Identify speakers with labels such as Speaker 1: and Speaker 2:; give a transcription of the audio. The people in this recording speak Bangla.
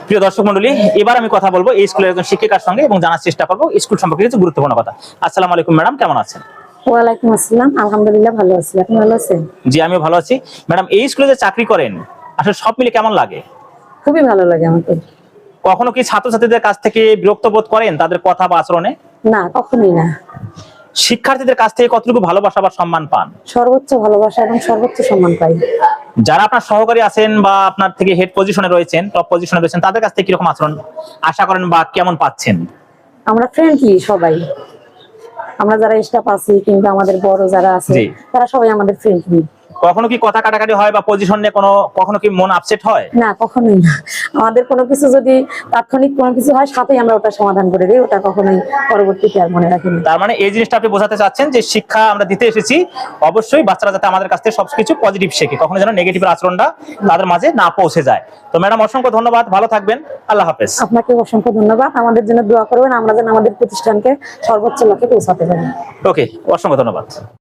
Speaker 1: প্রিয় দর্শক মণ্ডলী, এবার আমি কথা বলবো এই স্কুলের একজন শিক্ষিকার সঙ্গে এবং জানার চেষ্টা করবো স্কুল সম্পর্কে কিছু গুরুত্বপূর্ণ কথা। আসসালামু আলাইকুম ম্যাডাম, কেমন আছেন?
Speaker 2: ওয়ালাইকুম আসসালাম, আলহামদুলিল্লাহ ভালো আছি। আপনি ভালো আছেন?
Speaker 1: জি, আমিও ভালো আছি। ম্যাডাম, এই স্কুলে যে চাকরি করেন আসলে সব মিলে কেমন লাগে?
Speaker 2: খুবই ভালো লাগে আমাকে।
Speaker 1: কখনো কি ছাত্রছাত্রীদের কাছ থেকে বিরক্ত বোধ করেন তাদের কথা বা আচরণে?
Speaker 2: না, কখনোই না।
Speaker 1: শিক্ষার্থীদের কাছ থেকে কতটুকু ভালোবাসা বা সম্মান পান?
Speaker 2: সর্বোচ্চ ভালোবাসা এবং সর্বোচ্চ সম্মান পাই।
Speaker 1: যারা আপনার সহকারী আছেন বা আপনার থেকে হেড পজিশনে রয়েছেন, টপ পজিশনে রয়েছেন, তাদের কাছ থেকে কিরকম আচরণ আশা করেন বা কেমন পাচ্ছেন?
Speaker 2: আমরা ফ্রেন্ডলি সবাই। আমরা যারা স্টাফ আছি কিংবা আমাদের বড় যারা আছে
Speaker 1: জি।
Speaker 2: তারা সবাই আমাদের ফ্রেন্ডলি।
Speaker 1: কখনো কি কথা কাটাকাটি হয় বা পজিশন নিয়ে কখনো কি মন আপসেট হয়?
Speaker 2: না, কখনোই না। আমাদের কোনো কিছু যদি তাৎক্ষণিক কোনো কিছু হয় সাথেই আমরা ওটা সমাধান করে দিই, ওটা কখনোই পরবর্তীতে আর মনে রাখি না।
Speaker 1: তার মানে এই জিনিসটা আপনি বোঝাতে চাচ্ছেন যে শিক্ষা আমরা দিতে এসেছি, অবশ্যই বাচ্চারা যাতে আমাদের কাছ থেকে সবকিছু পজিটিভ শেখে, কখনো যেন নেগেটিভ আচরণটা তাদের মাঝে না পৌঁছে যায়। তো ম্যাডাম, অসংখ্য ধন্যবাদ, ভালো থাকবেন, আল্লাহ হাফেজ।
Speaker 2: আপনাকে অসংখ্য ধন্যবাদ। আমাদের জন্য দোয়া করবেন, আমরা যেন আমাদের প্রতিষ্ঠানকে সর্বোচ্চ লক্ষ্যে পৌঁছাতে পারি।
Speaker 1: ওকে, অসংখ্য ধন্যবাদ।